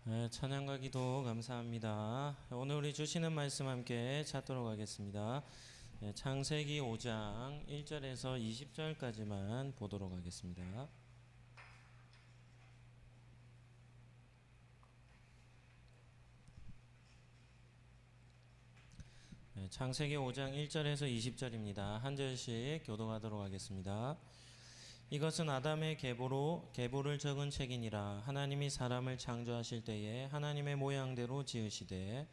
네, 찬양과 기도 감사합니다. 오늘 우리 주시는 말씀 함께 찾도록 하겠습니다. 네, 창세기 5장 1절에서 20절까지만 보도록 하겠습니다. 네, 창세기 5장 1절에서 20절입니다. 한 절씩 교독하도록 하겠습니다. 이것은 아담의 계보를 적은 책이니라. 하나님이 사람을 창조하실 때에 하나님의 모양대로 지으시되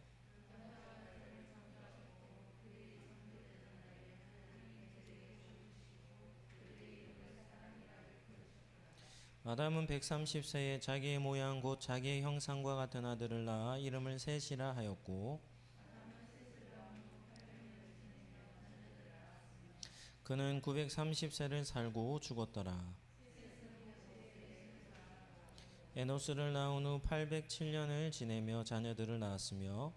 아담은 130세에 자기의 모양 곧 자기의 형상과 같은 아들을 낳아 이름을 셋이라 하였고 그는 930세를 살고 죽었더라. 에노스를 낳은 후 807년을 지내며 자녀들을 낳았으며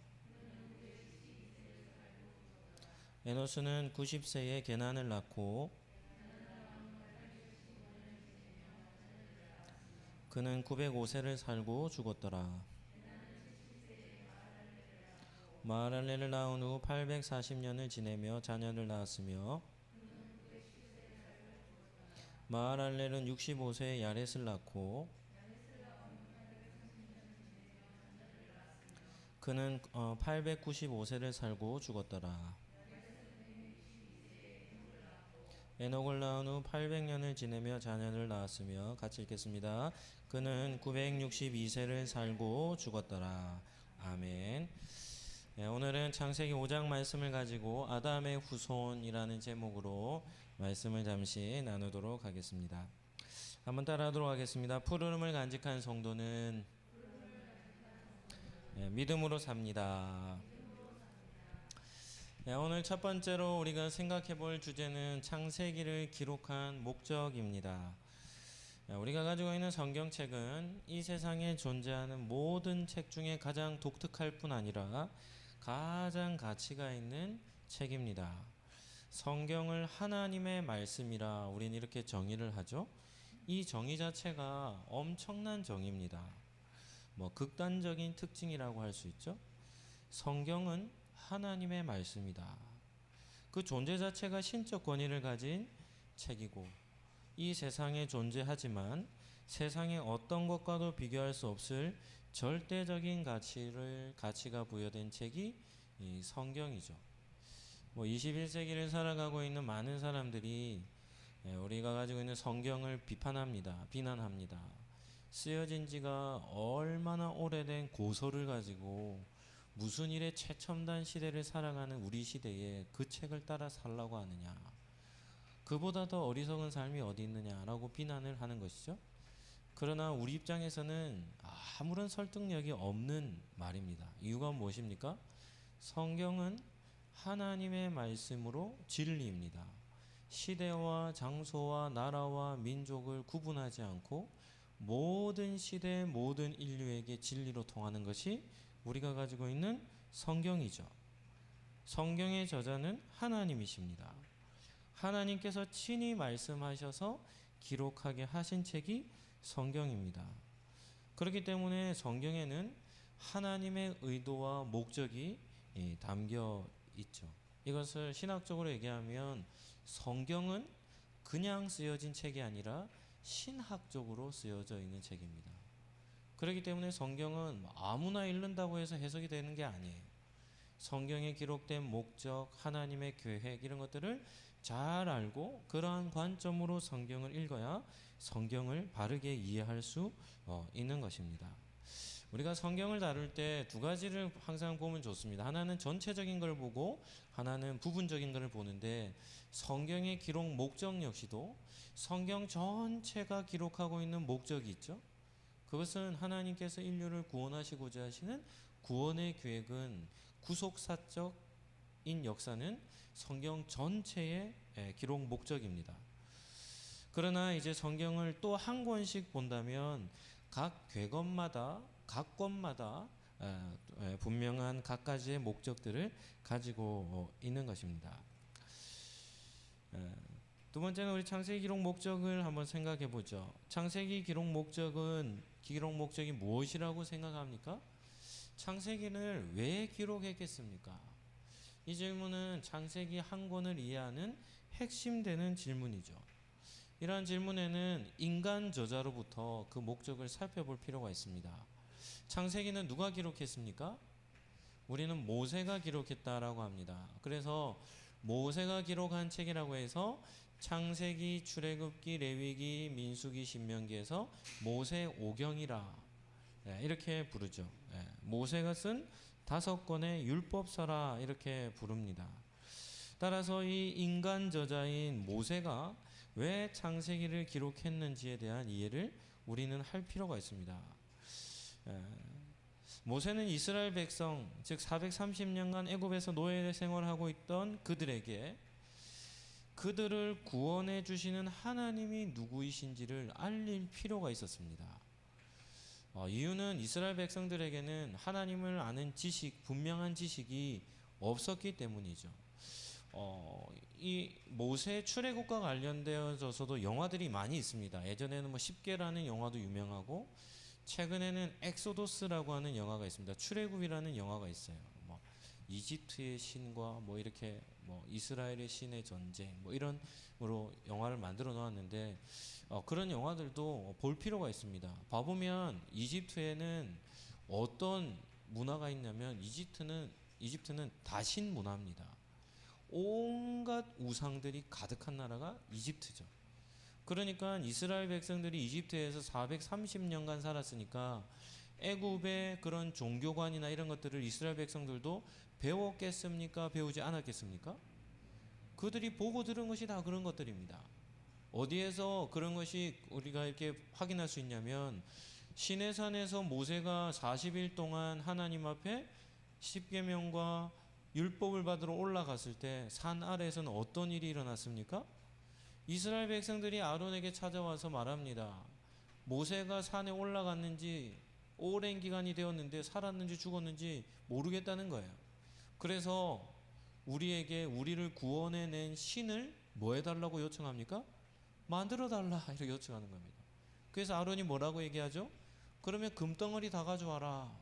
에노스는 90세에 게난을 낳고 그는 905세를 살고 죽었더라. 마하랄렐을 낳은 후 840년을 지내며 자녀를 낳았으며 마하랄렐은 65세에 야렛을 낳고 그는 895세를 살고 죽었더라. 에녹을 낳은 후 800년을 지내며 자녀를 낳았으며 같이 읽겠습니다. 그는 962세를 살고 죽었더라. 아멘. 네, 오늘은 창세기 5장 말씀을 가지고 아담의 후손이라는 제목으로 말씀을 잠시 나누도록 하겠습니다. 한번 따라하도록 하겠습니다. 푸르름을 간직한 성도는 믿음으로 삽니다. 네, 오늘 첫 번째로 우리가 생각해 볼 주제는 창세기를 기록한 목적입니다. 우리가 가지고 있는 성경책은 이 세상에 존재하는 모든 책 중에 가장 독특할 뿐 아니라 가장 가치가 있는 책입니다. 성경을 하나님의 말씀이라 우린 이렇게 정의를 하죠. 이 정의 자체가 엄청난 정의입니다. 극단적인 특징이라고 할 수 있죠. 성경은 하나님의 말씀이다. 그 존재 자체가 신적 권위를 가진 책이고 이 세상에 존재하지만 세상의 어떤 것과도 비교할 수 없을 절대적인 가치가 부여된 책이 이 성경이죠. 21세기를 살아가고 있는 많은 사람들이 우리가 가지고 있는 성경을 비난합니다. 쓰여진 지가 얼마나 오래된 고서를 가지고 무슨 일에 최첨단 시대를 살아가는 우리 시대에 그 책을 따라 살라고 하느냐. 그보다 더 어리석은 삶이 어디 있느냐라고 비난을 하는 것이죠. 그러나 우리 입장에서는 아무런 설득력이 없는 말입니다. 이유가 무엇입니까? 성경은 하나님의 말씀으로 진리입니다. 시대와 장소와 나라와 민족을 구분하지 않고 모든 시대 모든 인류에게 진리로 통하는 것이 우리가 가지고 있는 성경이죠. 성경의 저자는 하나님이십니다. 하나님께서 친히 말씀하셔서 기록하게 하신 책이 성경입니다. 그렇기 때문에 성경에는 하나님의 의도와 목적이 담겨 있죠. 이것을 신학적으로 얘기하면 성경은 그냥 쓰여진 책이 아니라 신학적으로 쓰여져 있는 책입니다. 그렇기 때문에 성경은 아무나 읽는다고 해서 해석이 되는 게 아니에요. 성경에 기록된 목적, 하나님의 계획 이런 것들을 잘 알고 그러한 관점으로 성경을 읽어야 성경을 바르게 이해할 수 있는 것입니다. 우리가 성경을 다룰 때 두 가지를 항상 보면 좋습니다. 하나는 전체적인 걸 보고 하나는 부분적인 걸 보는데 성경의 기록 목적 역시도 성경 전체가 기록하고 있는 목적이 있죠. 그것은 하나님께서 인류를 구원하시고자 하시는 구원의 계획은 구속사적인 역사는 성경 전체의 기록 목적입니다. 그러나 이제 성경을 또 한 권씩 본다면 각 궤권마다 각 권마다 분명한 각가지의 목적들을 가지고 있는 것입니다. 두 번째는 우리 창세기 기록 목적을 한번 생각해 보죠. 창세기 기록 목적은 기록 목적이 무엇이라고 생각합니까? 창세기를 왜 기록했겠습니까? 이 질문은 창세기 한 권을 이해하는 핵심되는 질문이죠. 이러한 질문에는 인간 저자로부터 그 목적을 살펴볼 필요가 있습니다. 창세기는 누가 기록했습니까? 우리는 모세가 기록했다라고 합니다. 그래서 모세가 기록한 책이라고 해서 창세기, 출애굽기, 레위기, 민수기, 신명기에서 모세오경이라 이렇게 부르죠. 모세가 쓴 5권의 율법서라 이렇게 부릅니다. 따라서 이 인간 저자인 모세가 왜 창세기를 기록했는지에 대한 이해를 우리는 할 필요가 있습니다. 모세는 이스라엘 백성, 즉 430년간 애굽에서 노예 생활하고 있던 그들에게 그들을 구원해 주시는 하나님이 누구이신지를 알릴 필요가 있었습니다. 이유는 이스라엘 백성들에게는 하나님을 아는 지식, 분명한 지식이 없었기 때문이죠. 이 모세 출애굽과 관련되어서도 영화들이 많이 있습니다. 예전에는 뭐 10개라는 영화도 유명하고 최근에는 엑소도스라고 하는 영화가 있습니다. 출애굽이라는 영화가 있어요. 뭐 이집트의 신과 뭐 이렇게 뭐 이스라엘의 신의 전쟁 뭐 이런으로 영화를 만들어 놓았는데 그런 영화들도 볼 필요가 있습니다. 봐보면 이집트에는 어떤 문화가 있냐면 이집트는 다신 문화입니다. 온갖 우상들이 가득한 나라가 이집트죠. 그러니까 이스라엘 백성들이 이집트에서 430년간 살았으니까 애굽의 그런 종교관이나 이런 것들을 이스라엘 백성들도 배웠겠습니까? 배우지 않았겠습니까? 그들이 보고 들은 것이 다 그런 것들입니다. 어디에서 그런 것이 우리가 이렇게 확인할 수 있냐면 시내산에서 모세가 40일 동안 하나님 앞에 십계명과 율법을 받으러 올라갔을 때 산 아래에서는 어떤 일이 일어났습니까? 이스라엘 백성들이 아론에게 찾아와서 말합니다. 모세가 산에 올라갔는지 오랜 기간이 되었는데 살았는지 죽었는지 모르겠다는 거예요. 그래서 우리를 구원해낸 신을 뭐 해달라고 요청합니까? 만들어달라 이렇게 요청하는 겁니다. 그래서 아론이 뭐라고 얘기하죠? 그러면 금덩어리 다 가져와라.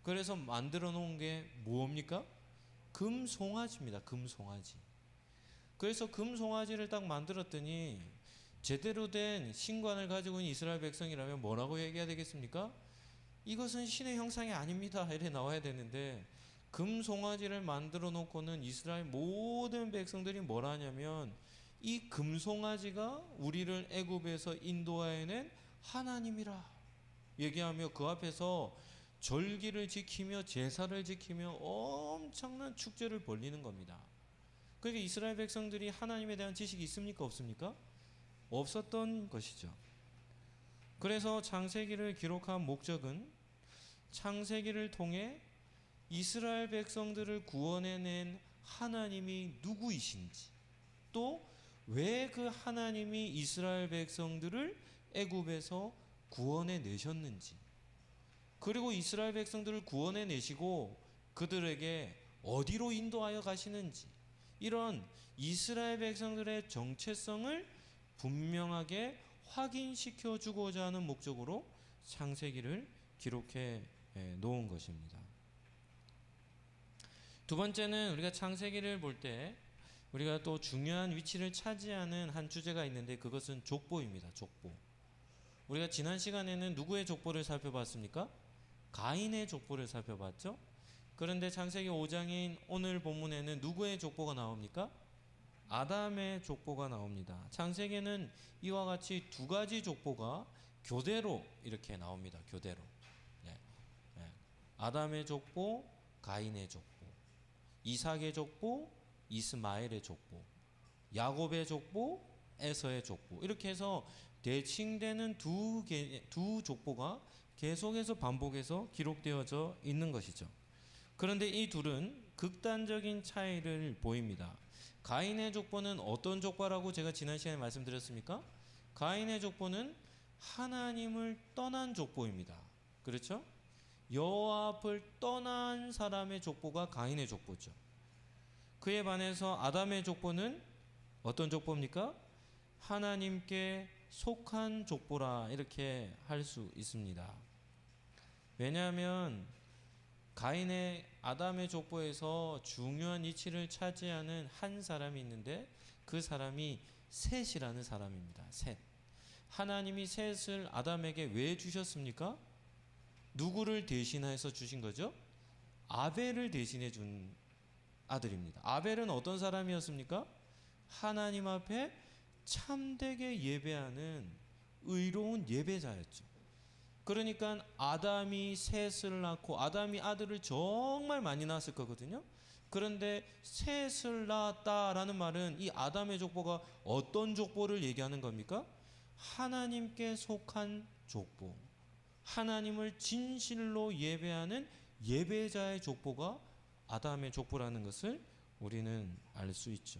그래서 만들어 놓은 게 뭡니까? 금송아지입니다. 금송아지. 그래서 금송아지를 딱 만들었더니 제대로 된 신관을 가지고 있는 이스라엘 백성이라면 뭐라고 얘기해야 되겠습니까? 이것은 신의 형상이 아닙니다. 이렇게 나와야 되는데 금송아지를 만들어 놓고는 이스라엘 모든 백성들이 뭐라 하냐면 이 금송아지가 우리를 애굽에서 인도해낸 하나님이라 얘기하며 그 앞에서 절기를 지키며 제사를 지키며 엄청난 축제를 벌리는 겁니다. 그러니까 이스라엘 백성들이 하나님에 대한 지식이 있습니까? 없습니까? 없었던 것이죠. 그래서 창세기를 기록한 목적은 창세기를 통해 이스라엘 백성들을 구원해낸 하나님이 누구이신지 또 왜 그 하나님이 이스라엘 백성들을 애굽에서 구원해 내셨는지 그리고 이스라엘 백성들을 구원해 내시고 그들에게 어디로 인도하여 가시는지 이런 이스라엘 백성들의 정체성을 분명하게 확인시켜 주고자 하는 목적으로 창세기를 기록해 놓은 것입니다. 두 번째는 우리가 창세기를 볼 때 우리가 또 중요한 위치를 차지하는 한 주제가 있는데 그것은 족보입니다. 족보. 우리가 지난 시간에는 누구의 족보를 살펴봤습니까? 가인의 족보를 살펴봤죠. 그런데 창세기 5장인 오늘 본문에는 누구의 족보가 나옵니까? 아담의 족보가 나옵니다. 창세기에는 이와 같이 두 가지 족보가 교대로 이렇게 나옵니다. 교대로. 아담의 족보, 가인의 족보, 이삭의 족보, 이스마엘의 족보, 야곱의 족보, 에서의 족보 이렇게 해서 대칭되는 두 족보가 계속해서 반복해서 기록되어져 있는 것이죠. 그런데 이 둘은 극단적인 차이를 보입니다. 가인의 족보는 어떤 족보라고 제가 지난 시간에 말씀드렸습니까? 가인의 족보는 하나님을 떠난 족보입니다. 그렇죠? 여호와 앞을 떠난 사람의 족보가 가인의 족보죠. 그에 반해서 아담의 족보는 어떤 족보입니까? 하나님께 속한 족보라 이렇게 할 수 있습니다. 왜냐하면 가인의 아담의 족보에서 중요한 위치를 차지하는 한 사람이 있는데 그 사람이 셋이라는 사람입니다. 셋. 하나님이 셋을 아담에게 왜 주셨습니까? 누구를 대신해서 주신 거죠? 아벨을 대신해 준 아들입니다. 아벨은 어떤 사람이었습니까? 하나님 앞에 참되게 예배하는 의로운 예배자였죠. 그러니까 아담이 셋을 낳고 아담이 아들을 정말 많이 낳았을 거거든요. 그런데 셋을 낳았다라는 말은 이 아담의 족보가 어떤 족보를 얘기하는 겁니까? 하나님께 속한 족보, 하나님을 진실로 예배하는 예배자의 족보가 아담의 족보라는 것을 우리는 알 수 있죠.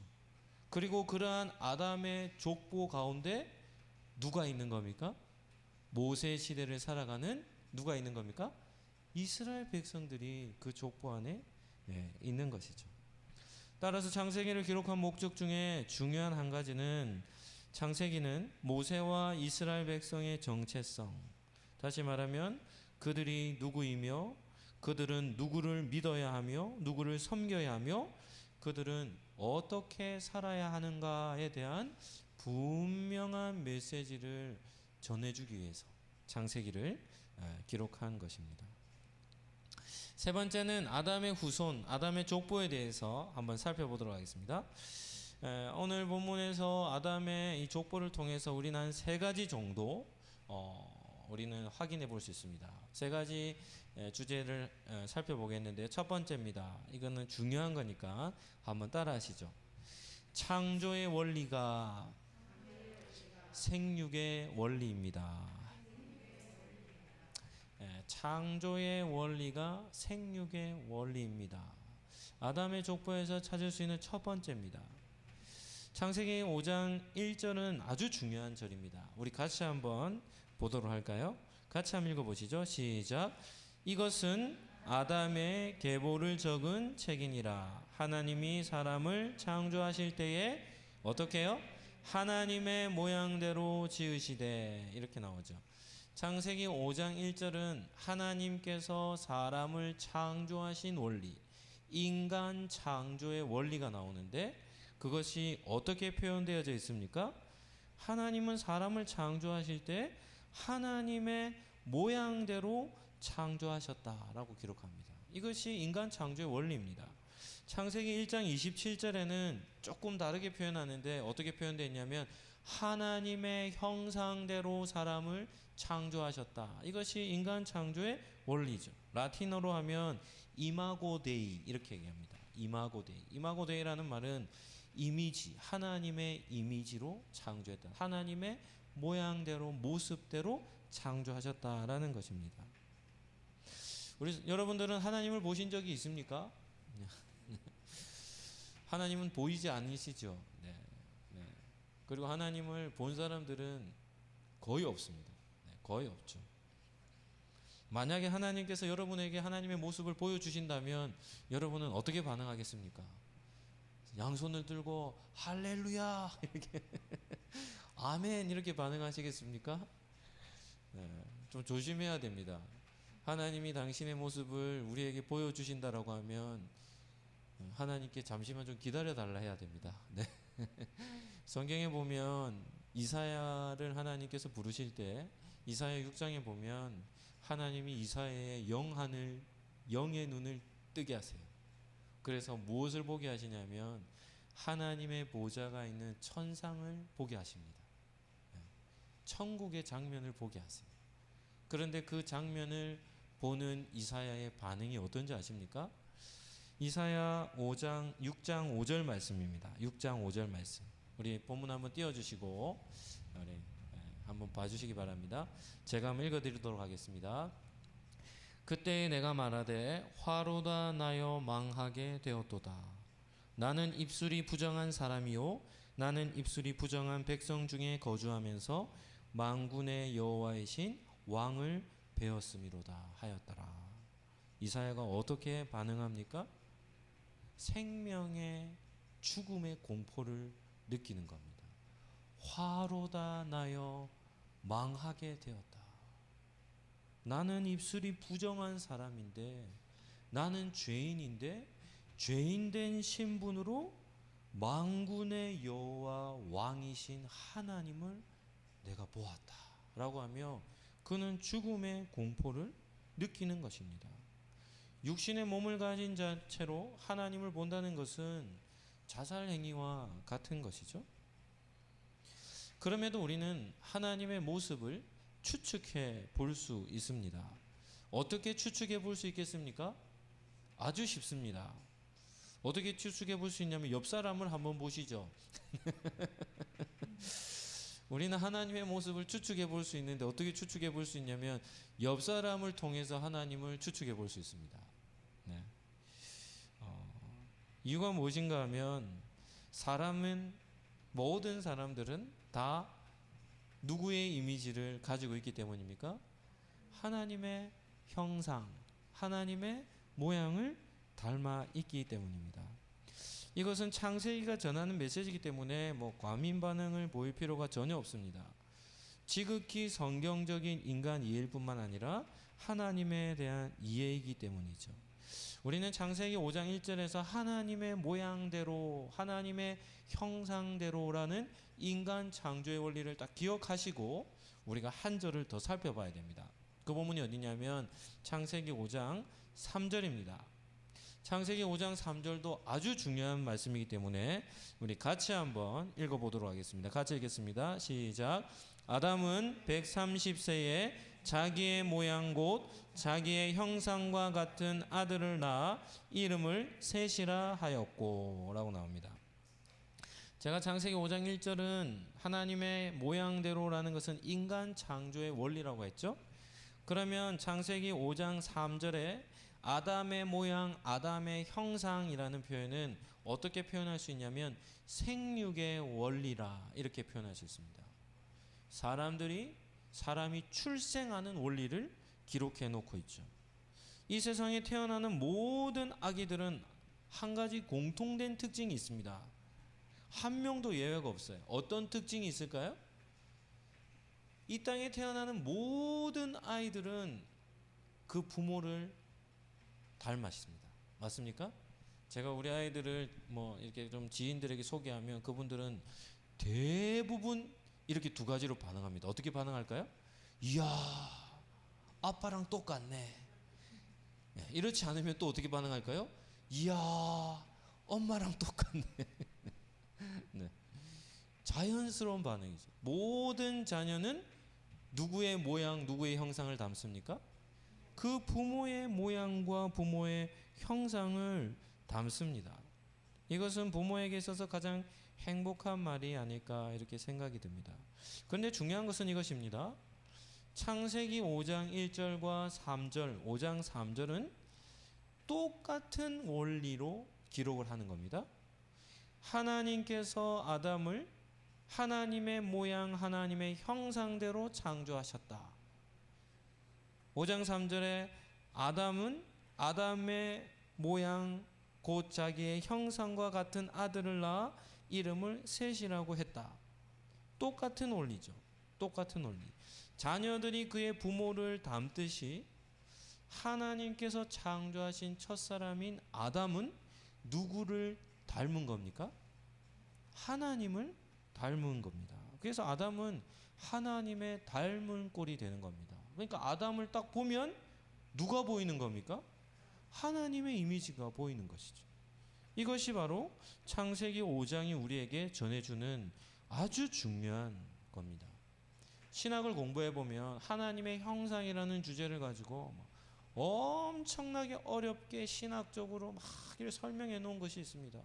그리고 그러한 아담의 족보 가운데 누가 있는 겁니까? 모세 시대를 살아가는 누가 있는 겁니까? 이스라엘 백성들이 그 족보 안에 있는 것이죠. 따라서 창세기를 기록한 목적 중에 중요한 한 가지는 창세기는 모세와 이스라엘 백성의 정체성, 다시 말하면 그들이 누구이며 그들은 누구를 믿어야 하며 누구를 섬겨야 하며 그들은 어떻게 살아야 하는가에 대한 분명한 메시지를 전해주기 위해서 창세기를 기록한 것입니다. 세 번째는 아담의 후손, 아담의 족보에 대해서 한번 살펴보도록 하겠습니다. 오늘 본문에서 아담의 이 족보를 통해서 우리는 한 세 가지 정도 우리는 확인해 볼 수 있습니다. 세 가지 주제를 살펴보겠는데 첫 번째입니다. 이거는 중요한 거니까 한번 따라 하시죠. 창조의 원리가 생육의 원리입니다. 창조의 원리가 생육의 원리입니다. 아담의 족보에서 찾을 수 있는 첫 번째입니다. 창세기 5장 1절은 아주 중요한 절입니다. 우리 같이 한번 보도록 할까요? 같이 한번 읽어보시죠. 시작. 이것은 아담의 계보를 적은 책이니라. 하나님이 사람을 창조하실 때에 어떻게 해요? 하나님의 모양대로 지으시되 이렇게 나오죠. 창세기 5장 1절은 하나님께서 사람을 창조하신 원리, 인간 창조의 원리가 나오는데 그것이 어떻게 표현되어져 있습니까? 하나님은 사람을 창조하실 때 하나님의 모양대로 창조하셨다라고 기록합니다. 이것이 인간 창조의 원리입니다. 창세기 1장 27절에는 조금 다르게 표현하는데 어떻게 표현되어 있냐면 하나님의 형상대로 사람을 창조하셨다. 이것이 인간 창조의 원리죠. 라틴어로 하면 이마고 데이 이렇게 얘기합니다. 이마고 데이. 이마고 데이라는 말은 이미지, 하나님의 이미지로 창조했다. 하나님의 모양대로 모습대로 창조하셨다라는 것입니다. 우리 여러분들은 하나님을 보신 적이 있습니까? 하나님은 보이지 않으시죠. 네. 그리고 하나님을 본 사람들은 거의 없습니다. 거의 없죠. 만약에 하나님께서 여러분에게 하나님의 모습을 보여주신다면 여러분은 어떻게 반응하겠습니까? 양손을 들고 할렐루야 이렇게 아멘 이렇게 반응하시겠습니까? 좀 조심해야 됩니다. 하나님이 당신의 모습을 우리에게 보여주신다라고 하면 하나님께 잠시만 좀 기다려달라 해야 됩니다. 네. 성경에 보면 이사야를 하나님께서 부르실 때 이사야 6장에 보면 하나님이 이사야의 영의 눈을 뜨게 하세요. 그래서 무엇을 보게 하시냐면 하나님의 보좌가 있는 천상을 보게 하십니다. 천국의 장면을 보게 하세요. 그런데 그 장면을 보는 이사야의 반응이 어떤지 아십니까? 이사야 6장 5절 말씀입니다. 6장 5절 말씀. 우리 본문 한번 띄워주시고 우리 한번 봐주시기 바랍니다. 제가 한번 읽어드리도록 하겠습니다. 그때 내가 말하되 화로다 나여 망하게 되었도다. 나는 입술이 부정한 사람이요 나는 입술이 부정한 백성 중에 거주하면서 만군의 여호와이신 왕을 배웠음이로다 하였더라. 이사야가 어떻게 반응합니까? 생명의 죽음의 공포를 느끼는 겁니다. 화로다 나여 망하게 되었다. 나는 입술이 부정한 사람인데, 나는 죄인인데 죄인된 신분으로 만군의 여호와 왕이신 하나님을 내가 보았다 라고 하며 그는 죽음의 공포를 느끼는 것입니다. 육신의 몸을 가진 자체로 하나님을 본다는 것은 자살 행위와 같은 것이죠. 그럼에도 우리는 하나님의 모습을 추측해 볼 수 있습니다. 어떻게 추측해 볼 수 있겠습니까? 아주 쉽습니다. 어떻게 추측해 볼 수 있냐면 옆 사람을 한번 보시죠. 우리는 하나님의 모습을 추측해 볼 수 있는데 어떻게 추측해 볼 수 있냐면 옆 사람을 통해서 하나님을 추측해 볼 수 있습니다. 네. 이유가 무엇인가 하면 모든 사람들은 다 누구의 이미지를 가지고 있기 때문입니까? 하나님의 형상, 하나님의 모양을 닮아 있기 때문입니다. 이것은 창세기가 전하는 메시지이기 때문에 과민 반응을 보일 필요가 전혀 없습니다. 지극히 성경적인 인간 이해일 뿐만 아니라 하나님에 대한 이해이기 때문이죠. 우리는 창세기 5장 1절에서 하나님의 모양대로, 하나님의 형상대로라는 인간 창조의 원리를 딱 기억하시고 우리가 한 절을 더 살펴봐야 됩니다. 그 본문이 어디냐면 창세기 5장 3절입니다. 창세기 5장 3절도 아주 중요한 말씀이기 때문에 우리 같이 한번 읽어보도록 하겠습니다. 같이 읽겠습니다. 시작. 아담은 130세에 자기의 모양 곧 자기의 형상과 같은 아들을 낳아 이름을 셋이라 하였고 라고 나옵니다. 제가 창세기 5장 1절은 하나님의 모양대로라는 것은 인간 창조의 원리라고 했죠. 그러면 창세기 5장 3절에 아담의 모양, 아담의 형상이라는 표현은 어떻게 표현할 수 있냐면 생육의 원리라 이렇게 표현할 수 있습니다. 사람이 출생하는 원리를 기록해 놓고 있죠. 이 세상에 태어나는 모든 아기들은 한 가지 공통된 특징이 있습니다. 한 명도 예외가 없어요. 어떤 특징이 있을까요? 이 땅에 태어나는 모든 아이들은 그 부모를 닮았습니다. 맞습니까? 제가 우리 아이들을 이렇게 좀 지인들에게 소개하면 그분들은 대부분 이렇게 두 가지로 반응합니다. 어떻게 반응할까요? 이야, 아빠랑 똑같네. 이렇지 않으면 또 어떻게 반응할까요? 이야, 엄마랑 똑같네. 네. 자연스러운 반응이죠. 모든 자녀는 누구의 모양, 누구의 형상을 담습니까? 그 부모의 모양과 부모의 형상을 담습니다. 이것은 부모에게 있어서 가장 행복한 말이 아닐까 이렇게 생각이 듭니다. 그런데 중요한 것은 이것입니다. 창세기 5장 1절과 3절, 5장 3절은 똑같은 원리로 기록을 하는 겁니다. 하나님께서 아담을 하나님의 모양, 하나님의 형상대로 창조하셨다. 5장 3절에 아담은 아담의 모양 곧 자기의 형상과 같은 아들을 낳아 이름을 셋이라고 했다. 똑같은 원리죠. 똑같은 원리. 자녀들이 그의 부모를 닮듯이 하나님께서 창조하신 첫사람인 아담은 누구를 닮은 겁니까? 하나님을 닮은 겁니다. 그래서 아담은 하나님의 닮은 꼴이 되는 겁니다. 그러니까 아담을 딱 보면 누가 보이는 겁니까? 하나님의 이미지가 보이는 것이죠. 이것이 바로 창세기 5장이 우리에게 전해주는 아주 중요한 겁니다. 신학을 공부해 보면 하나님의 형상이라는 주제를 가지고 엄청나게 어렵게 신학적으로 막 이렇게 설명해 놓은 것이 있습니다.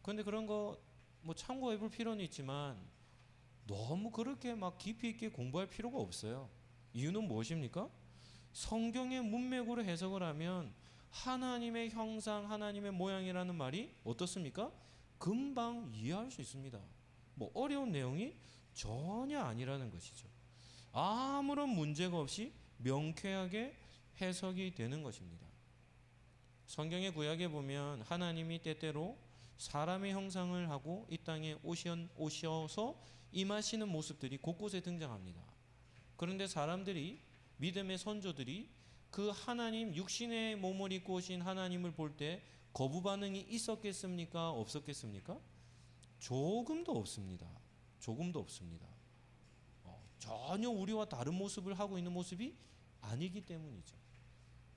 그런데 그런 거 참고해 볼 필요는 있지만 너무 그렇게 막 깊이 있게 공부할 필요가 없어요. 이유는 무엇입니까? 성경의 문맥으로 해석을 하면 하나님의 형상, 하나님의 모양이라는 말이 어떻습니까? 금방 이해할 수 있습니다. 어려운 내용이 전혀 아니라는 것이죠. 아무런 문제가 없이 명쾌하게 해석이 되는 것입니다. 성경의 구약에 보면 하나님이 때때로 사람의 형상을 하고 이 땅에 오셔서 임하시는 모습들이 곳곳에 등장합니다. 그런데 사람들이, 믿음의 선조들이 그 하나님, 육신의 몸을 입고 오신 하나님을 볼 때 거부 반응이 있었겠습니까? 없었겠습니까? 조금도 없습니다. 조금도 없습니다. 전혀 우리와 다른 모습을 하고 있는 모습이 아니기 때문이죠.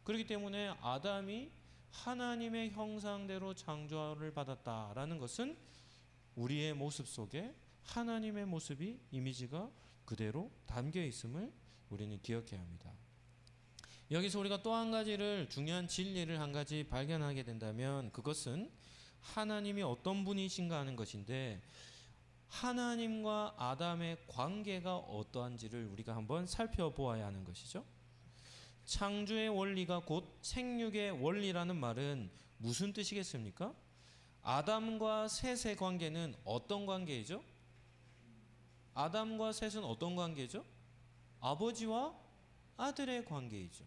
그렇기 때문에 아담이 하나님의 형상대로 창조를 받았다라는 것은 우리의 모습 속에 하나님의 모습이, 이미지가 그대로 담겨 있음을 우리는 기억해야 합니다. 여기서 우리가 또 한 가지를, 중요한 진리를 한 가지 발견하게 된다면 그것은 하나님이 어떤 분이신가 하는 것인데, 하나님과 아담의 관계가 어떠한지를 우리가 한번 살펴보아야 하는 것이죠. 창조의 원리가 곧 생육의 원리라는 말은 무슨 뜻이겠습니까? 아담과 셋의 관계는 어떤 관계이죠? 아담과 셋은 어떤 관계죠? 아버지와 아들의 관계이죠.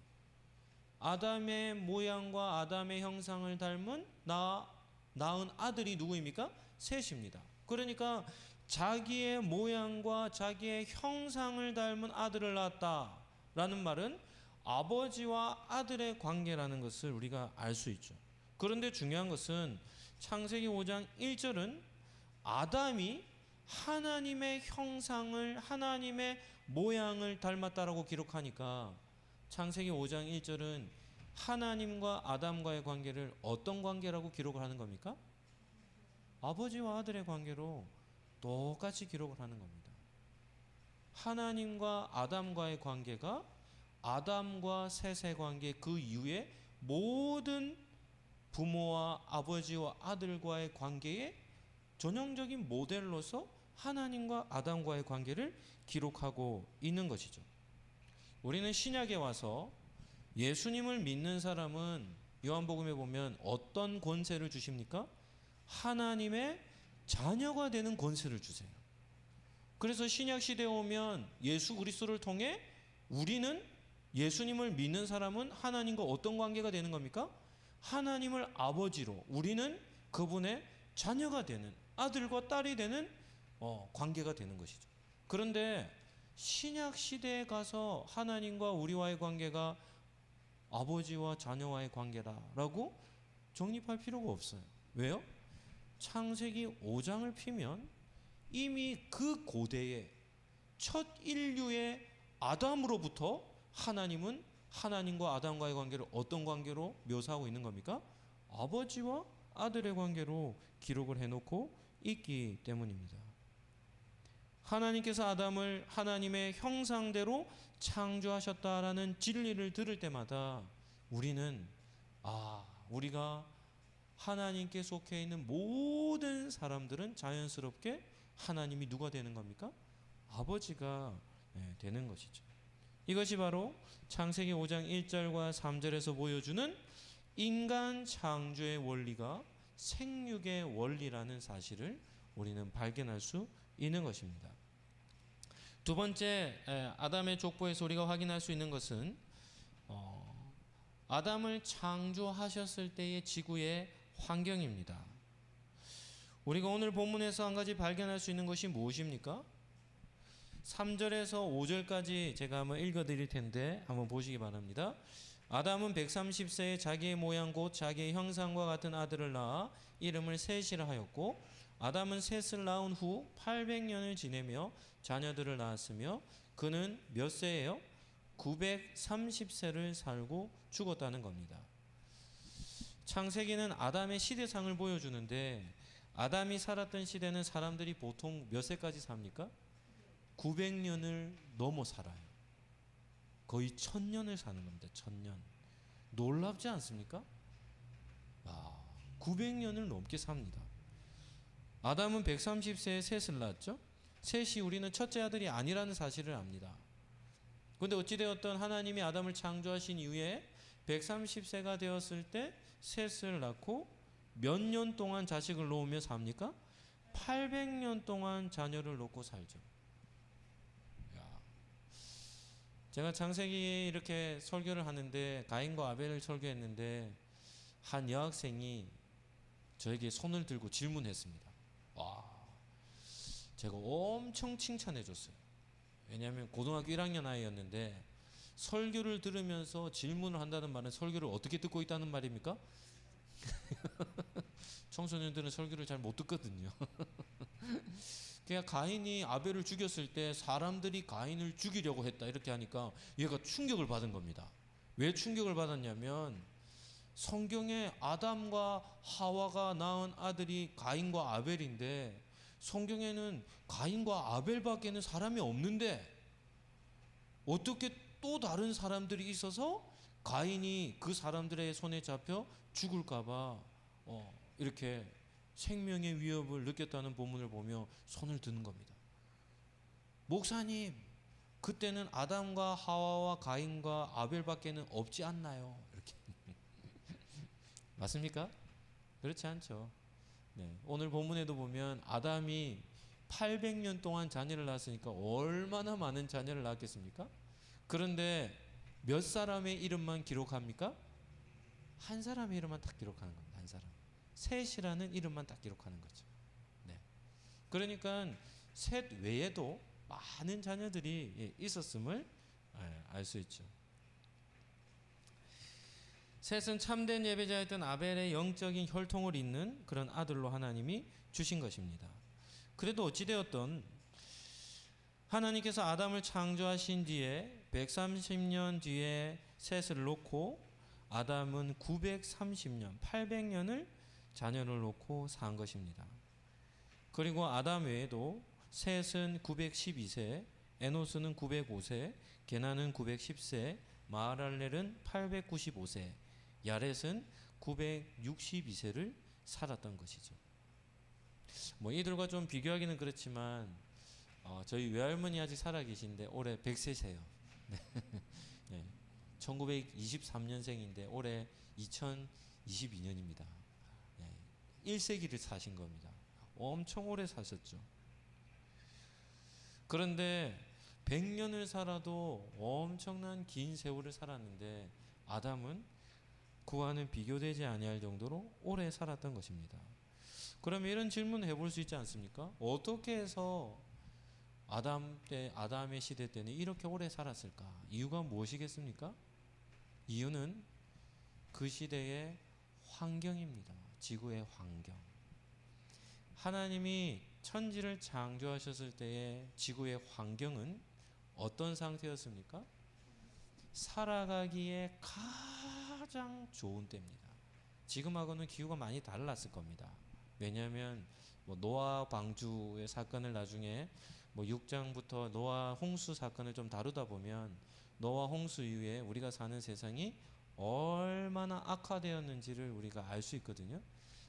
아담의 모양과 아담의 형상을 닮은 낳은 아들이 누구입니까? 셋입니다. 그러니까 자기의 모양과 자기의 형상을 닮은 아들을 낳았다라는 말은 아버지와 아들의 관계라는 것을 우리가 알 수 있죠. 그런데 중요한 것은 창세기 5장 1절은 아담이 하나님의 형상을, 하나님의 모양을 닮았다라고 기록하니까 창세기 5장 1절은 하나님과 아담과의 관계를 어떤 관계라고 기록을 하는 겁니까? 아버지와 아들의 관계로 똑같이 기록을 하는 겁니다. 하나님과 아담과의 관계가 아담과 셋의 관계, 그 이후에 모든 부모와 아버지와 아들과의 관계의 전형적인 모델로서 하나님과 아담과의 관계를 기록하고 있는 것이죠. 우리는 신약에 와서 예수님을 믿는 사람은 요한복음에 보면 어떤 권세를 주십니까? 하나님의 자녀가 되는 권세를 주세요. 그래서 신약 시대에 오면 예수 그리스도를 통해 우리는, 예수님을 믿는 사람은 하나님과 어떤 관계가 되는 겁니까? 하나님을 아버지로, 우리는 그분의 자녀가 되는, 아들과 딸이 되는 관계가 되는 것이죠. 그런데 신약 시대에 가서 하나님과 우리와의 관계가 아버지와 자녀와의 관계다라고 정립할 필요가 없어요. 왜요? 창세기 5장을 피면 이미 그 고대의 첫 인류의 아담으로부터 하나님은 하나님과 아담과의 관계를 어떤 관계로 묘사하고 있는 겁니까? 아버지와 아들의 관계로 기록을 해놓고 있기 때문입니다. 하나님께서 아담을 하나님의 형상대로 창조하셨다라는 진리를 들을 때마다 우리는 우리가 하나님께 속해 있는 모든 사람들은 자연스럽게 하나님이 누가 되는 겁니까? 아버지가 되는 것이죠. 이것이 바로 창세기 5장 1절과 3절에서 보여주는 인간 창조의 원리가 생육의 원리라는 사실을 우리는 발견할 수 있는 것입니다. 두 번째, 아담의 족보에서 우리가 확인할 수 있는 것은 아담을 창조하셨을 때의 지구의 환경입니다. 우리가 오늘 본문에서 한 가지 발견할 수 있는 것이 무엇입니까? 3절에서 5절까지 제가 한번 읽어드릴 텐데 한번 보시기 바랍니다. 아담은 130세에 자기의 모양 곧 자기의 형상과 같은 아들을 낳아 이름을 셋이라 하였고, 아담은 셋을 낳은 후 800년을 지내며 자녀들을 낳았으며 그는 몇 세예요? 930세를 살고 죽었다는 겁니다. 창세기는 아담의 시대상을 보여주는데 아담이 살았던 시대는 사람들이 보통 몇 세까지 삽니까? 900년을 넘어 살아요. 거의 1000년을 사는 겁니다. 1000년. 놀랍지 않습니까? 900년을 넘게 삽니다. 아담은 130세에 셋을 낳았죠. 셋이 우리는 첫째 아들이 아니라는 사실을 압니다. 그런데 어찌되었든 하나님이 아담을 창조하신 이후에 130세가 되었을 때 셋을 낳고 몇 년 동안 자식을 놓으며 삽니까? 800년 동안 자녀를 놓고 살죠. 제가 창세기 이렇게 설교를 하는데, 가인과 아벨을 설교했는데 한 여학생이 저에게 손을 들고 질문했습니다. 와, 제가 엄청 칭찬해 줬어요. 왜냐하면 고등학교 1학년 아이였는데 설교를 들으면서 질문을 한다는 말은 설교를 어떻게 듣고 있다는 말입니까? 청소년들은 설교를 잘 못 듣거든요. 그러니까 가인이 아벨을 죽였을 때 사람들이 가인을 죽이려고 했다 이렇게 하니까 얘가 충격을 받은 겁니다. 왜 충격을 받았냐면 성경에 아담과 하와가 낳은 아들이 가인과 아벨인데 성경에는 가인과 아벨밖에는 사람이 없는데 어떻게 또 다른 사람들이 있어서 가인이 그 사람들의 손에 잡혀 죽을까봐 이렇게 생명의 위협을 느꼈다는 본문을 보며 손을 드는 겁니다. 목사님, 그때는 아담과 하와와 가인과 아벨밖에는 없지 않나요? 이렇게 맞습니까? 그렇지 않죠. 네, 오늘 본문에도 보면 아담이 800년 동안 자녀를 낳았으니까 얼마나 많은 자녀를 낳았겠습니까? 그런데 몇 사람의 이름만 기록합니까? 한 사람의 이름만 딱 기록하는 겁니다. 한 사람. 셋이라는 이름만 딱 기록하는 거죠. 네. 그러니까 셋 외에도 많은 자녀들이 있었음을 알 수 있죠. 셋은 참된 예배자였던 아벨의 영적인 혈통을 잇는 그런 아들로 하나님이 주신 것입니다. 그래도 어찌되었던 하나님께서 아담을 창조하신 뒤에 130년 뒤에 셋을 놓고 아담은 930년, 800년을 자녀를 놓고 산 것입니다. 그리고 아담 외에도 셋은 912세, 에노스는 905세, 게나는 910세, 마하랄렐은 895세, 야렛은 962세를 살았던 것이죠. 뭐 이들과 좀 비교하기는 그렇지만 저희 외할머니 아직 살아계신데 올해 100세세요. 네. 네. 1923년생인데 올해 2022년입니다. 네. 1세기를 사신 겁니다. 엄청 오래 사셨죠. 그런데 100년을 살아도 엄청난 긴 세월을 살았는데 아담은 그와는 비교되지 아니할 정도로 오래 살았던 것입니다. 그러면 이런 질문을 해볼 수 있지 않습니까? 어떻게 해서 아담의 시대 때는 이렇게 오래 살았을까? 이유가 무엇이겠습니까? 이유는 그 시대의 환경입니다. 지구의 환경. 하나님이 천지를 창조하셨을 때의 지구의 환경은 어떤 상태였습니까? 살아가기에 가장 좋은 때입니다. 지금하고는 기후가 많이 달랐을 겁니다. 왜냐하면 노아 방주의 사건을 나중에 6장부터 노아 홍수 사건을 좀 다루다 보면 노아 홍수 이후에 우리가 사는 세상이 얼마나 악화되었는지를 우리가 알 수 있거든요.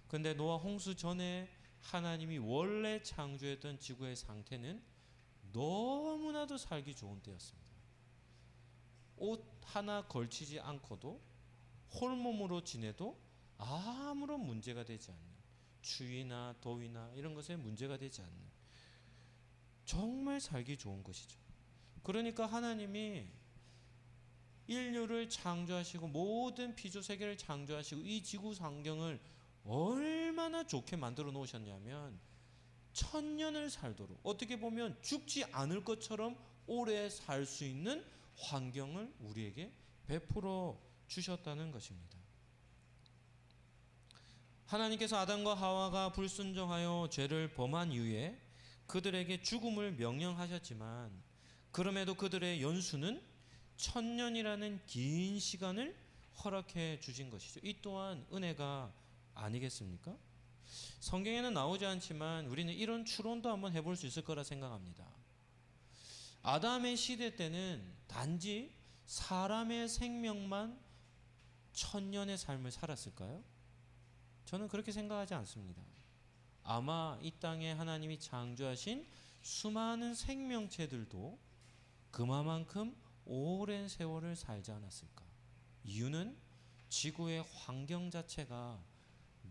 근데 노아 홍수 전에 하나님이 원래 창조했던 지구의 상태는 너무나도 살기 좋은 때였습니다. 옷 하나 걸치지 않고도 홀몸으로 지내도 아무런 문제가 되지 않는, 추위나 더위나 이런 것에 문제가 되지 않는, 정말 살기 좋은 것이죠. 그러니까 하나님이 인류를 창조하시고 모든 피조 세계를 창조하시고 이 지구 환경을 얼마나 좋게 만들어 놓으셨냐면 1000년을 살도록, 어떻게 보면 죽지 않을 것처럼 오래 살 수 있는 환경을 우리에게 베풀어 주셨다는 것입니다. 하나님께서 아담과 하와가 불순종하여 죄를 범한 이후에 그들에게 죽음을 명령하셨지만 그럼에도 그들의 연수는 1000년이라는 긴 시간을 허락해 주신 것이죠. 이 또한 은혜가 아니겠습니까? 성경에는 나오지 않지만 우리는 이런 추론도 한번 해볼 수 있을 거라 생각합니다. 아담의 시대 때는 단지 사람의 생명만 1000년의 삶을 살았을까요? 저는 그렇게 생각하지 않습니다. 아마 이 땅에 하나님이 창조하신 수많은 생명체들도 그만큼 오랜 세월을 살지 않았을까? 이유는 지구의 환경 자체가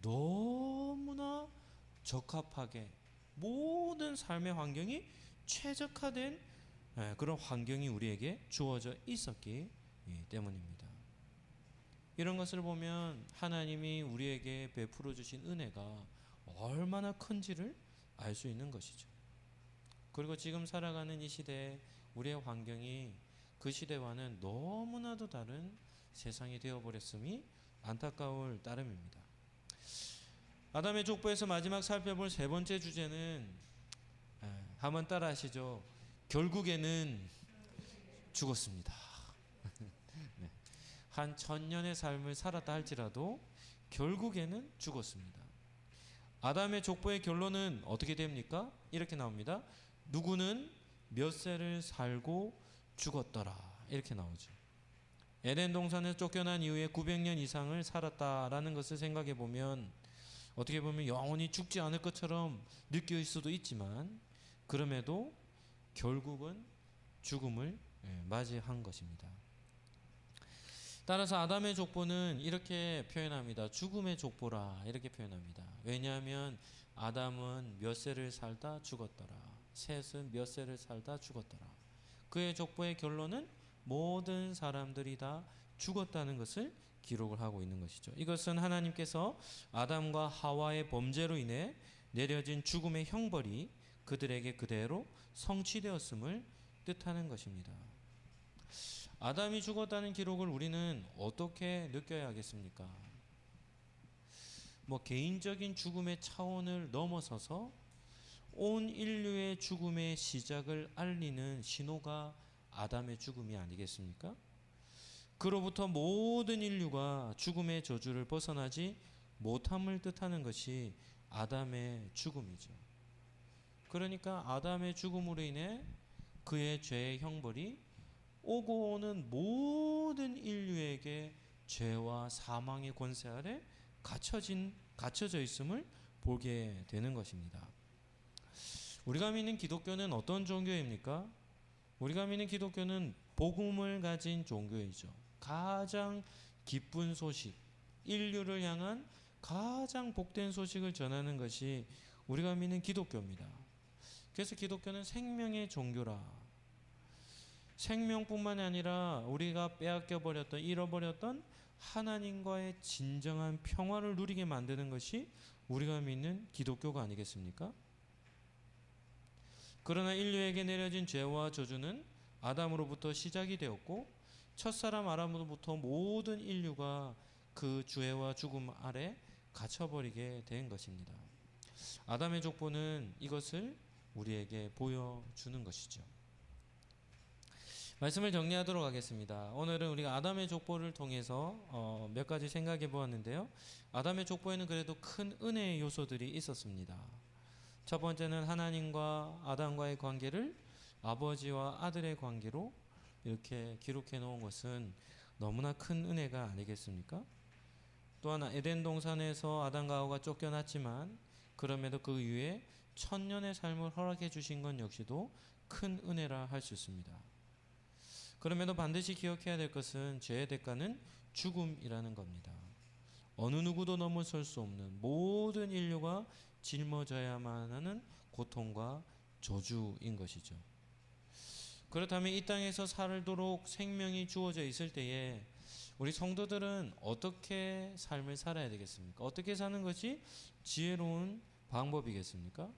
너무나 적합하게 모든 삶의 환경이 최적화된 그런 환경이 우리에게 주어져 있었기 때문입니다. 이런 것을 보면 하나님이 우리에게 베풀어 주신 은혜가 얼마나 큰지를 알 수 있는 것이죠. 그리고 지금 살아가는 이 시대에 우리의 환경이 그 시대와는 너무나도 다른 세상이 되어버렸음이 안타까울 따름입니다. 아담의 족보에서 마지막 살펴볼 세 번째 주제는 한번 따라 하시죠. 결국에는 죽었습니다. 네. 한 1000년의 삶을 살았다 할지라도 결국에는 죽었습니다. 아담의 족보의 결론은 어떻게 됩니까? 이렇게 나옵니다. 누구는 몇 세를 살고 죽었더라. 이렇게 나오죠. 에덴 동산에서 쫓겨난 이후에 900년 이상을 살았다라는 것을 생각해 보면 어떻게 보면 영원히 죽지 않을 것처럼 느낄 수도 있지만 그럼에도 결국은 죽음을 맞이한 것입니다. 따라서 아담의 족보는 이렇게 표현합니다. 죽음의 족보라 이렇게 표현합니다. 왜냐하면 아담은 몇 세를 살다 죽었더라. 셋은 몇 세를 살다 죽었더라. 그의 족보의 결론은 모든 사람들이 다 죽었다는 것을 기록을 하고 있는 것이죠. 이것은 하나님께서 아담과 하와의 범죄로 인해 내려진 죽음의 형벌이 그들에게 그대로 성취되었음을 뜻하는 것입니다. 아담이 죽었다는 기록을 우리는 어떻게 느껴야 하겠습니까? 개인적인 죽음의 차원을 넘어서서 온 인류의 죽음의 시작을 알리는 신호가 아담의 죽음이 아니겠습니까? 그로부터 모든 인류가 죽음의 저주를 벗어나지 못함을 뜻하는 것이 아담의 죽음이죠. 그러니까 아담의 죽음으로 인해 그의 죄의 형벌이 오고 오는 모든 인류에게 죄와 사망의 권세 아래 갇혀져 있음을 보게 되는 것입니다. 우리가 믿는 기독교는 어떤 종교입니까? 우리가 믿는 기독교는 복음을 가진 종교이죠. 가장 기쁜 소식, 인류를 향한 가장 복된 소식을 전하는 것이 우리가 믿는 기독교입니다. 그래서 기독교는 생명의 종교라. 생명뿐만 아니라 우리가 빼앗겨버렸던 잃어버렸던 하나님과의 진정한 평화를 누리게 만드는 것이 우리가 믿는 기독교가 아니겠습니까? 그러나 인류에게 내려진 죄와 저주는 아담으로부터 시작이 되었고 첫사람 아담으로부터 모든 인류가 그 죄와 죽음 아래 갇혀버리게 된 것입니다. 아담의 족보는 이것을 우리에게 보여주는 것이죠. 말씀을 정리하도록 하겠습니다. 오늘은 우리가 아담의 족보를 통해서 몇 가지 생각해 보았는데요. 아담의 족보에는 그래도 큰 은혜의 요소들이 있었습니다. 첫 번째는 하나님과 아담과의 관계를 아버지와 아들의 관계로 이렇게 기록해 놓은 것은 너무나 큰 은혜가 아니겠습니까? 또 하나 에덴 동산에서 아담과 하와가 쫓겨났지만 그럼에도 그 이후에 1000년의 삶을 허락해 주신 건 역시도 큰 은혜라 할 수 있습니다. 그럼에도 반드시 기억해야 될 것은 죄의 대가는 죽음이라는 겁니다. 어느 누구도 넘어설 수 없는 모든 인류가 짊어져야만 하는 고통과 저주인 것이죠. 그렇다면 이 땅에서 살도록 생명이 주어져 있을 때에 우리 성도들은 어떻게 삶을 살아야 되겠습니까? 어떻게 사는 것이 지혜로운 방법이겠습니까?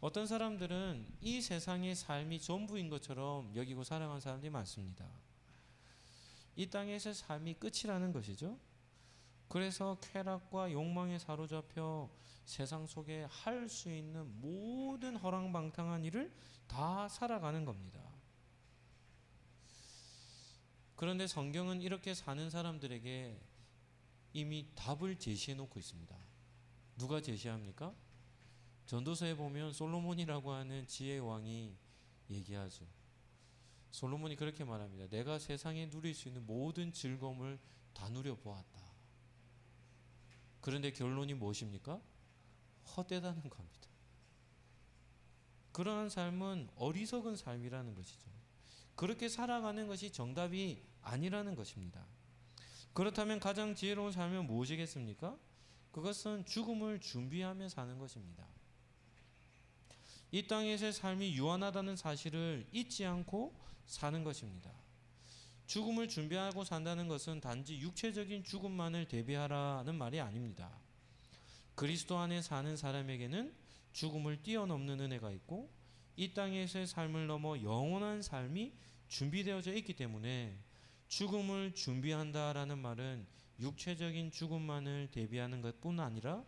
어떤 사람들은 이 세상의 삶이 전부인 것처럼 여기고 살아가는 사람들이 많습니다. 이 땅에서 삶이 끝이라는 것이죠. 그래서 쾌락과 욕망에 사로잡혀 세상 속에 할 수 있는 모든 허랑방탕한 일을 다 살아가는 겁니다. 그런데 성경은 이렇게 사는 사람들에게 이미 답을 제시해 놓고 있습니다. 누가 제시합니까? 전도서에 보면 솔로몬이라고 하는 지혜의 왕이 얘기하죠. 솔로몬이 그렇게 말합니다. 내가 세상에 누릴 수 있는 모든 즐거움을 다 누려보았다. 그런데 결론이 무엇입니까? 헛되다는 겁니다. 그러한 삶은 어리석은 삶이라는 것이죠. 그렇게 살아가는 것이 정답이 아니라는 것입니다. 그렇다면 가장 지혜로운 삶은 무엇이겠습니까? 그것은 죽음을 준비하며 사는 것입니다. 이 땅에서의 삶이 유한하다는 사실을 잊지 않고 사는 것입니다. 죽음을 준비하고 산다는 것은 단지 육체적인 죽음만을 대비하라는 말이 아닙니다. 그리스도 안에 사는 사람에게는 죽음을 뛰어넘는 은혜가 있고 이 땅에서의 삶을 넘어 영원한 삶이 준비되어져 있기 때문에 죽음을 준비한다라는 말은 육체적인 죽음만을 대비하는 것뿐 아니라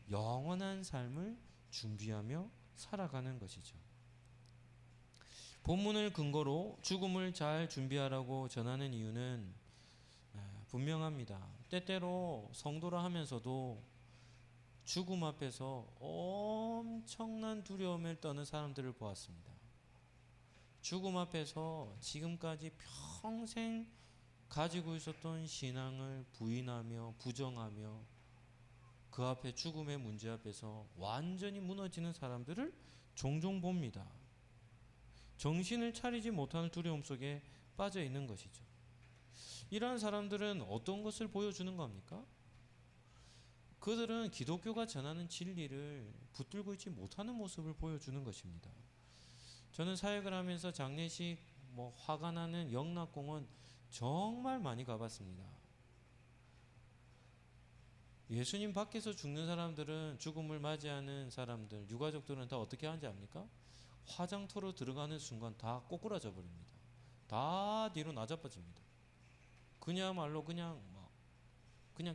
영원한 삶을 준비하며 살아가는 것이죠. 본문을 근거로 죽음을 잘 준비하라고 전하는 이유는 분명합니다. 때때로 성도라 하면서도 죽음 앞에서 엄청난 두려움을 떠는 사람들을 보았습니다. 죽음 앞에서 지금까지 평생 가지고 있었던 신앙을 부인하며 부정하며 그 앞에 죽음의 문제 앞에서 완전히 무너지는 사람들을 종종 봅니다. 정신을 차리지 못하는 두려움 속에 빠져 있는 것이죠. 이러한 사람들은 어떤 것을 보여주는 겁니까? 그들은 기독교가 전하는 진리를 붙들고 있지 못하는 모습을 보여주는 것입니다. 저는 사역을 하면서 장례식, 화가 나는 영락공원 정말 많이 가봤습니다. 예수님 밖에서 죽는 사람들은, 죽음을 맞이하는 사람들, 유가족들은 다 어떻게 하는지 압니까? 화장터로 들어가는 순간 다 꼬꾸라져 버립니다. 다 뒤로 나자빠집니다. 그냐말로 그냥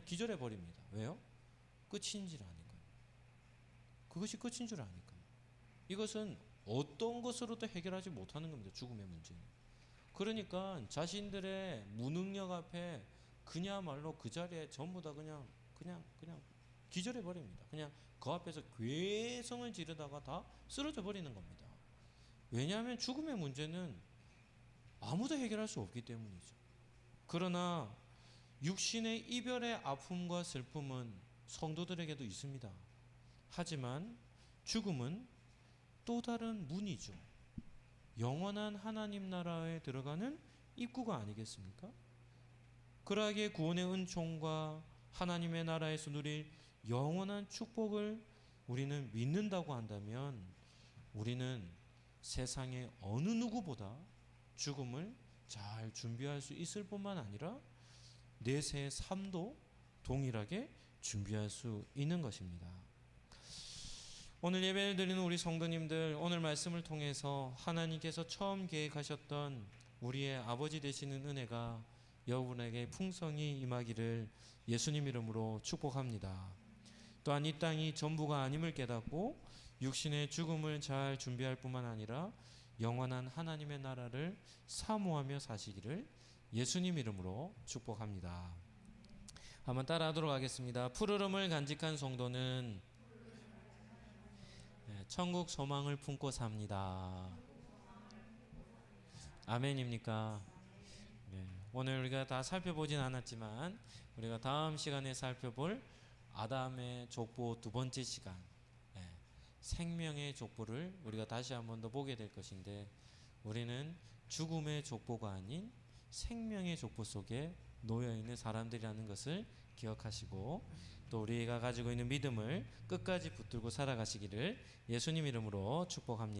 기절해 버립니다. 왜요? 끝인 줄 아니까요. 그것이 끝인 줄 아니까요. 이것은 어떤 것으로도 해결하지 못하는 겁니다. 죽음의 문제는. 그러니까 자신들의 무능력 앞에 그냐말로 그 자리에 전부 다 그냥 기절해 버립니다. 그냥 그 앞에서 괴성을 지르다가 다 쓰러져 버리는 겁니다. 왜냐하면 죽음의 문제는 아무도 해결할 수 없기 때문이죠. 그러나 육신의 이별의 아픔과 슬픔은 성도들에게도 있습니다. 하지만 죽음은 또 다른 문이죠. 영원한 하나님 나라에 들어가는 입구가 아니겠습니까? 그러하기에 구원의 은총과 하나님의 나라에서 누릴 영원한 축복을 우리는 믿는다고 한다면 우리는 세상의 어느 누구보다 죽음을 잘 준비할 수 있을 뿐만 아니라 내세의 삶도 동일하게 준비할 수 있는 것입니다. 오늘 예배를 드리는 우리 성도님들, 오늘 말씀을 통해서 하나님께서 처음 계획하셨던 우리의 아버지 되시는 은혜가 여러분에게 풍성히 임하기를 예수님 이름으로 축복합니다. 또한 이 땅이 전부가 아님을 깨닫고 육신의 죽음을 잘 준비할 뿐만 아니라 영원한 하나님의 나라를 사모하며 사시기를 예수님 이름으로 축복합니다. 한번 따라하도록 하겠습니다. 푸르름을 간직한 성도는 천국 소망을 품고 삽니다. 아멘입니까? 네. 오늘 우리가 다 살펴보진 않았지만 우리가 다음 시간에 살펴볼 아담의 족보 두 번째 시간, 생명의 족보를 우리가 다시 한 번 더 보게 될 것인데, 우리는 죽음의 족보가 아닌 생명의 족보 속에 놓여있는 사람들이라는 것을 기억하시고 또 우리가 가지고 있는 믿음을 끝까지 붙들고 살아가시기를 예수님 이름으로 축복합니다.